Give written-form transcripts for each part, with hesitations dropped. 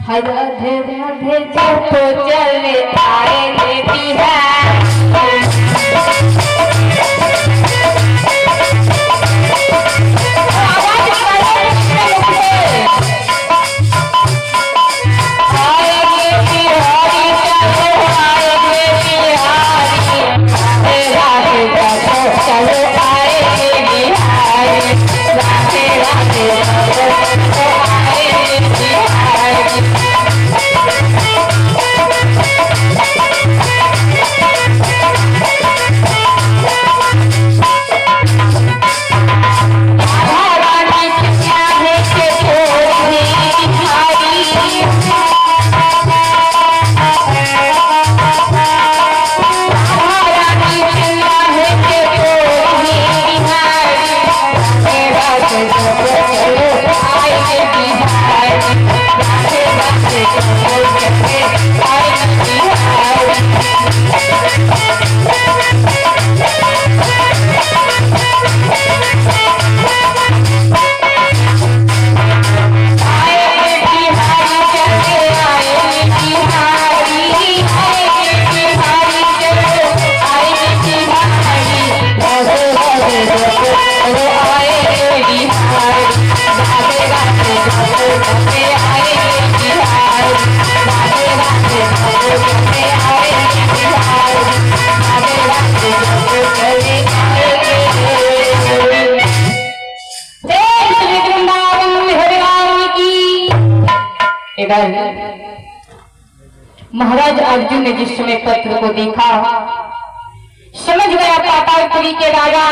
राधे राधे जब तो चले आए रे बिहार महाराज अर्जुन ने जिस समय पत्र को देखा समझ गया पातालपुरी के राजा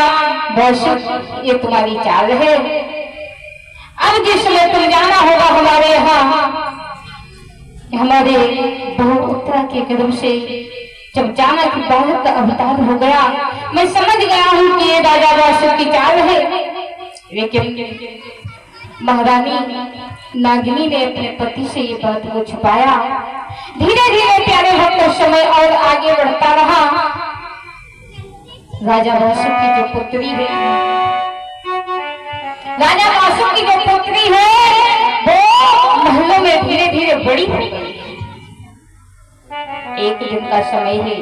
बहुत ये तुम्हारी चाल है। अब जिस समय तुम जाना होगा हमारे यहाँ हमारे बहुपुत्रा के कदम से जब जाना कि बालक का अवतार हो गया मैं समझ गया हूँ कि ये राजा बहुत की चाल है। लेकिन महारानी नागिनी ने अपने पति से ये बात को छुपाया। धीरे धीरे प्यारे भक्त समय और आगे बढ़ता रहा। राजा वासुक की जो पुत्री है राजा वासुक की जो पुत्री है वो महलों में धीरे धीरे बड़ी हो गई। एक दिन का समय है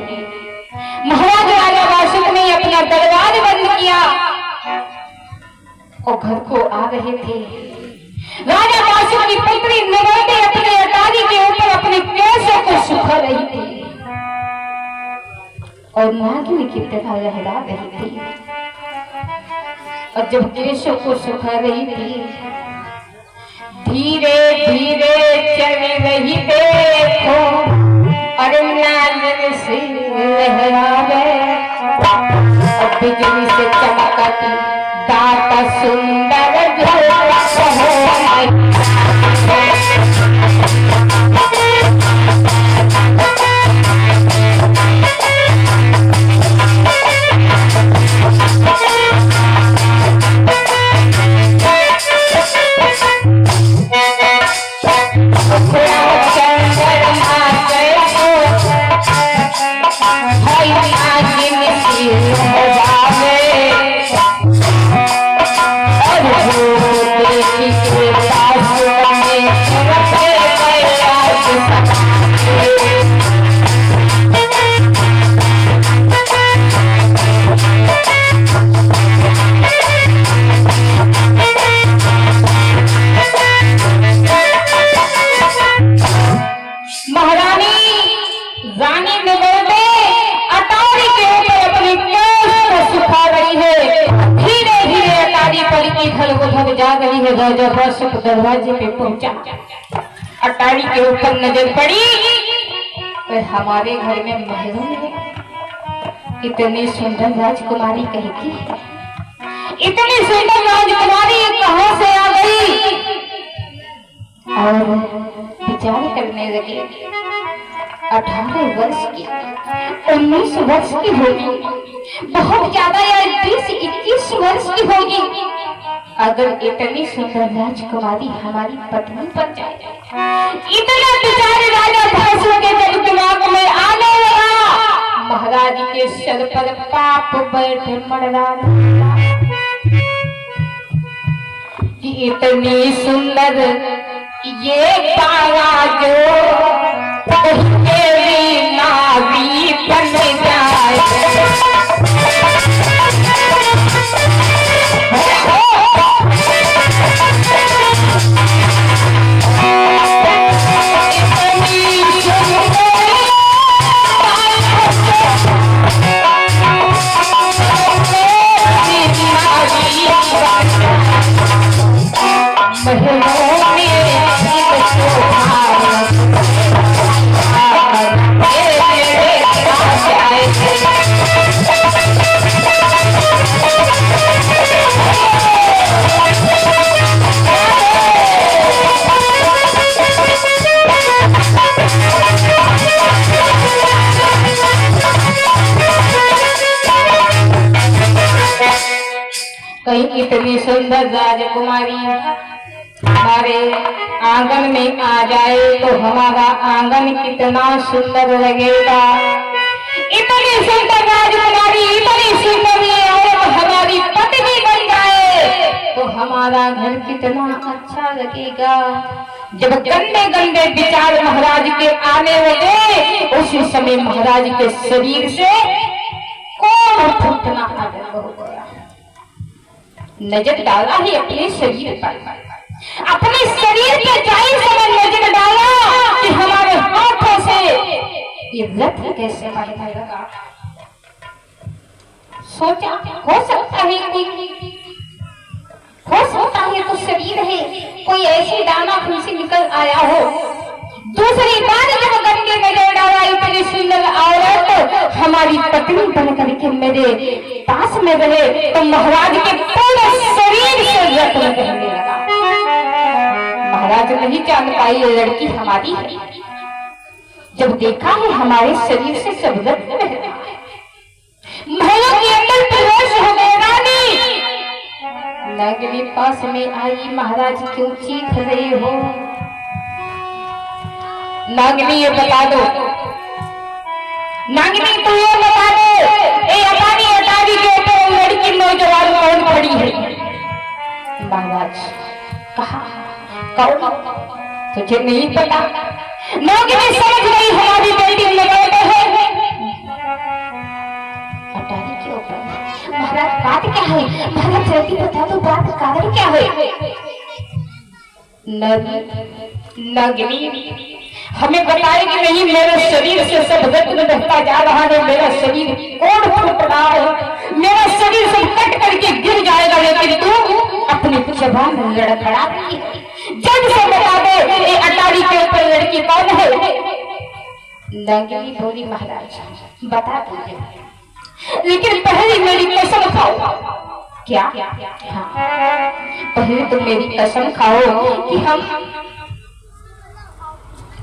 महाराज राजा वासुक ने अपना दरबार बंद किया और घर को आ रहे थे। राजा वासुक की पुत्री नवरती अपने अटारी के ऊपर अपने केशों को सुखा रही थी और नागिन की तरह लहरा रही थी। और जब केशों को सुखा रही थी धीरे धीरे चल रही देखो और नागिन से लहरावे और बिजली से चमकती दाता सुंदर जा रही है। राजा वासुक दरवाजे पे पहुंचा अटारी के ऊपर नजर पड़ी तो हमारे घर में महलों में इतनी सुंदर राजकुमारी कहीं इतनी सुंदर राजकुमारी कहां से आ गई और विचार करने लगे 18 वर्ष की 19 वर्ष की होगी बहुत ज्यादा या 20-21 वर्ष की होगी। अगर इतनी सुंदर राजकुमारी हमारी पत्नी बन जाए इतना विचार राजा वासुक के जब दिमाग में आने लगा। महाराज के सर पर पाप बैठे मड़राना कि इतनी सुंदर ये बारात जो तेरी नावी बन जाए। कहीं इतनी सुंदर राजकुमारी हमारे आंगन में आ जाए तो हमारा आंगन कितना सुंदर लगेगा। इतनी सुंदर राजकुमारी, इतनी सुंदर और हमारी पत्नी बन जाए तो हमारा घर कितना अच्छा लगेगा। जब गंदे गंदे विचार महाराज के आने लगे उसी समय महाराज के शरीर से कौन फूटना आरंभ हो गया। नजर डाला ही अपने शरीर पर, अपने शरीर पे जाई समय नजर डाला कि हमारे हाथों से ये रथ कैसे बहने लगा। सोचा हो सकता है तो शरीर है, कोई ऐसी दाना खुशी निकल आया हो। दूसरी बार जब गंगे नजर डाला इतनी सुंदर औरत हमारी पत्नी बनकर के मेरे पास में रहे तो महाराज के पूरे शरीर से रत्न बहने लगा। महाराज नहीं जान पाई ये लड़की हमारी है। जब देखा है हमारे शरीर से सब रत्न बह रहा है, महलों के अंदर प्रवेश हो गए। रानी नागिनी पास में आई, महाराज क्यों चीख रहे हो? नागिनी ये बता दो, नागिनी तू ये बता दो, ए अटारी के ऊपर लड़की नौजवान कौन खड़ी है? महाराज कहा कौन? तुझे नहीं पता? नागिनी समझ गई हमारी बेटी लगाते है अटारी के ऊपर। महाराज बात क्या है? महाराज जल्दी बता दो, बात कारण क्या है? नागिनी हमें बताएगी नहीं, मेरे शरीर से सब रत्न बहता जा रहा है, मेरा शरीर कोड़ फूट रहा है, मेरा शरीर सब कट करके गिर जाएगा, लेकिन तू अपनी जबान लड़खड़ा रही है। जल्द से बता दे ये अटारी के ऊपर लड़की कौन है? नागिनी बोली महाराज बता दीजिए, लेकिन पहले मेरी कसम खाओ। क्या? हाँ, पहले तो मेरी कसम खाओ कि हम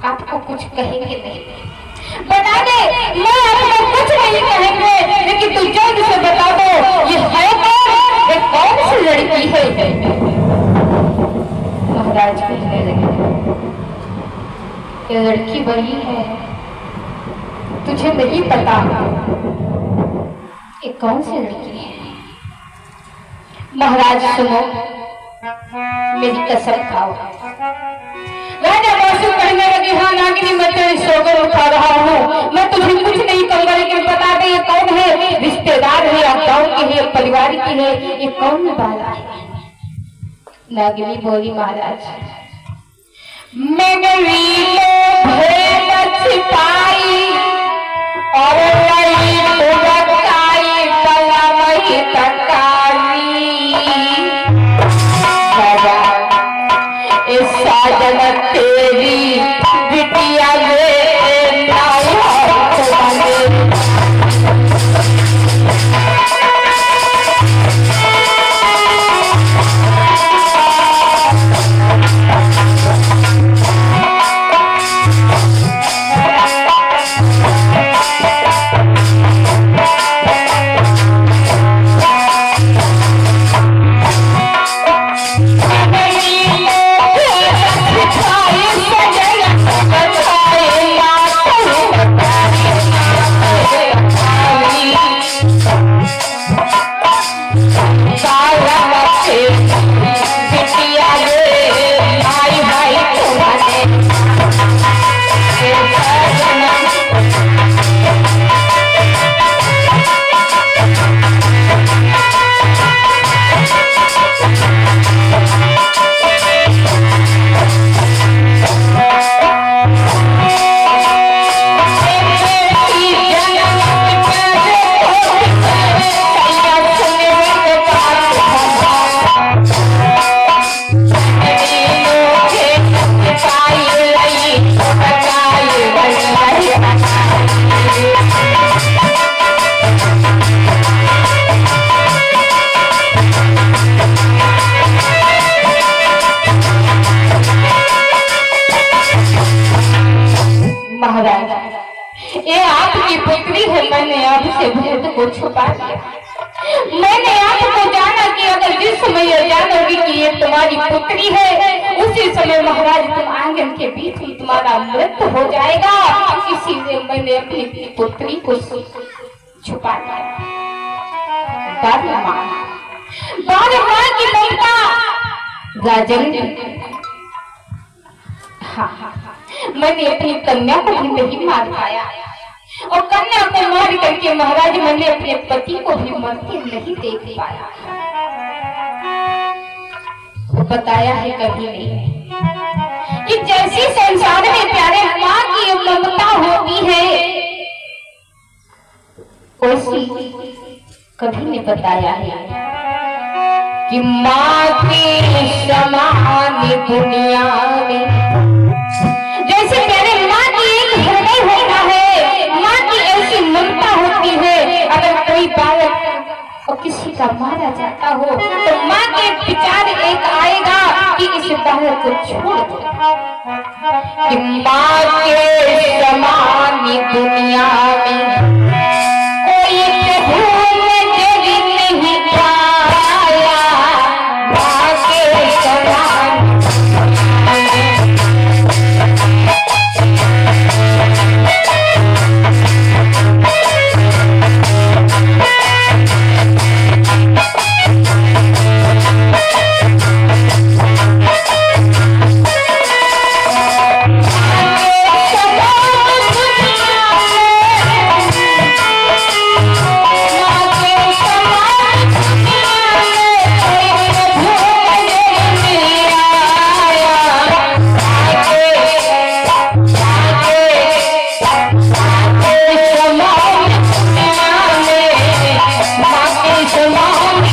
आपको कुछ कहेंगे नहीं। बता दे, मैं आपको कुछ नहीं कहेंगे, लेकिन तू जल्द से बता दो ये है कौन? ये कौन सी लड़की है? महाराज कहने लगे ये लड़की वही है, तुझे नहीं पता ये कौन सी लड़की है? महाराज सुनो, मेरी कसम खाओ। राजा बासु कहने लगे हाँ नागिनी मैं तेरी सोगर उठा रहा हूँ, मैं तुझे कुछ नहीं कहूँगा, लेकिन बता दे ये कौन है? रिश्तेदार है या गाँव की है, परिवार की है, ये कौन वाला है? नागिनी बोली महाराज मैं गई तो भेद छिपाई और लड़ी उड़काई कला वही तकाली साजन तेरी बिटिया महाराज ये आपकी पुत्री है, मैंने आपसे भेद को छुपा दिया। मैंने आपको जाना कि अगर जिस समय यह जानोगी कि ये तुम्हारी पुत्री है, उसी समय महाराज तुम आंगन के बीच में तुम्हारा मृत्यु हो जाएगा। इसीलिए मैंने अपनी पुत्री को छुपा दिया। मां की ममता राजन, हाँ, मैंने अपनी कन्या को भी नहीं मार पाया और कन्या को मार करके महाराज मैंने अपने पति को भी मरते नहीं देख पाया। बताया है कभी नहीं कि जैसी संसार में प्यारे माँ की ममता होती है, वैसी कभी नहीं बताया है कि माँ के समान दुनिया में जैसे प्यारे माँ की एक हृदय होता है, माँ की ऐसी ममता होती है। अगर कोई बालक और किसी का मारा जाता हो तो माँ के विचार एक आएगा कि इस बालक को छोड़ दो। कि माँ के समान दुनिया में कोई प्रभु नजर नहीं पाया, माँ के समान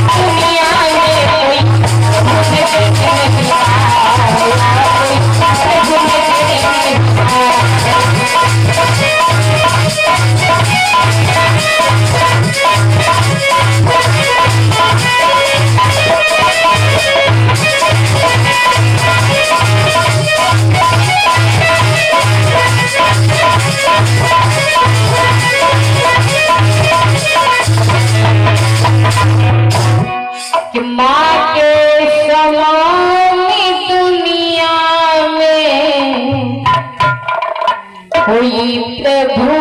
कोई प्रभु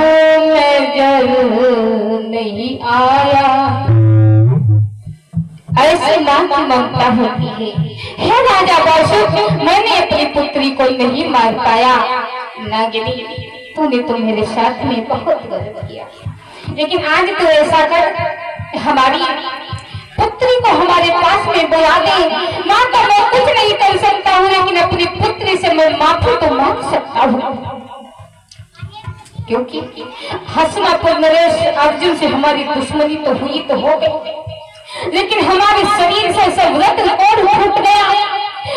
नजर नहीं आया। ऐसी मां की ममता होती है। हे राजा बासु, मैंने अपनी पुत्री को नहीं मार पाया। नागिनी, तूने तो मेरे साथ में बहुत गलत किया, लेकिन आज तो ऐसा कर हमारी पुत्री को हमारे पास में बुला दे। मां तो मैं कुछ नहीं कर सकता हूँ, लेकिन अपनी पुत्री से मैं माफी तो मांग सकता हूँ, क्योंकि हस्तिनापुर नरेश अर्जुन से हमारी दुश्मनी तो हुई तो हो गई, लेकिन हमारे शरीर से सब रत्न और फूट गया।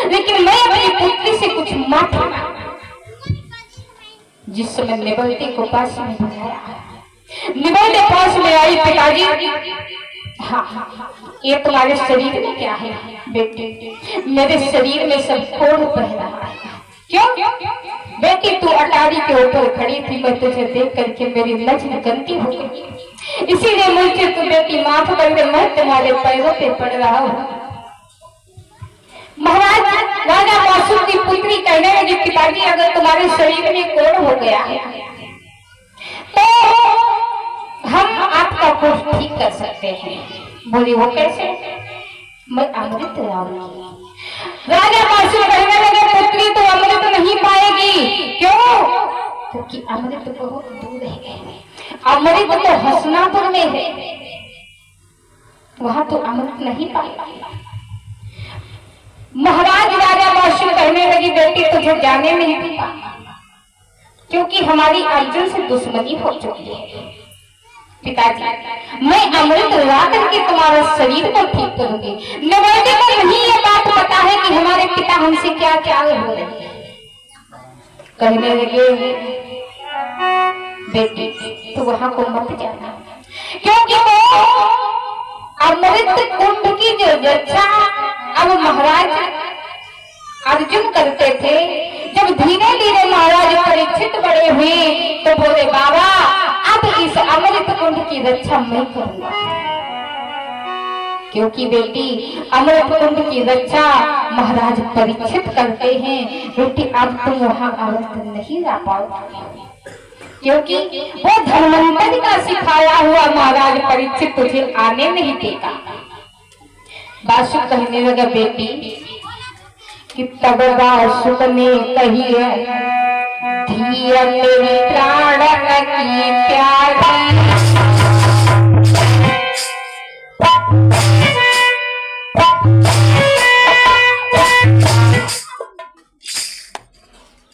लेकिन मैं अपनी पुत्री से कुछ माफी मांगा। जिस समय निबलते को पास में बुलाया, निबलते पास में आई। पिताजी, हाँ, ये तुम्हारे शरीर में क्या है? बेटे, मेरे शरीर में सब फोड़ बह रहा है। क्यों? बेटी, तू अटारी के ऊपर खड़ी थी, मैं तुझे देख करके मेरी नजर गंदी हो गई, इसीलिए मुझे तू बेटी माफ कर दे, मैं तुम्हारे पैरों पे पड़ रहा हूँ। महाराज, राजा बासु की पुत्री कहने लगी, पिताजी अगर तुम्हारे शरीर में कोड़ हो गया है तो हम आपका कुछ ठीक कर सकते हैं। बोली, वो कैसे? मैं अमृत लाऊंगी। राजा बासु कहने लगे, पुत्री तो अमृत नहीं पाएगी। क्यों? क्योंकि अमृत बहुत दूर है। अमृत तो हस्तिनापुर में है, वहां तो अमृत नहीं पाएगी। महाराज, राजा बासु कहने लगी, बेटी तुझे जाने नहीं दिया, क्योंकि हमारी अर्जुन से दुश्मनी हो चुकी है। पिताजी, मैं अमृत ला करके तुम्हारा शरीर को ठीक करूंगी। नवैद्य को नहीं ये बात पता है कि हमारे पिता हमसे क्या क्या हो रहे हैं। कहने लगे, बेटी तो वहां को मत जाना, क्योंकि वो अमृत कुंड की जो रक्षा अब महाराज अर्जुन करते थे। जब धीरे धीरे महाराज परीक्षित बड़े हुए, की रक्षा मैं करूंगा, क्योंकि बेटी अमृत कुंड की रक्षा महाराज परीक्षित करते हैं। बेटी अब तुम वहां अवश्य नहीं जा पाओगे, क्योंकि वो धर्मंतर का सिखाया हुआ महाराज परीक्षित तुझे आने नहीं देगा। बासु कहने लगा बेटी कि तब बासुक ने कही है, धीय मेरी प्राण की प्यारी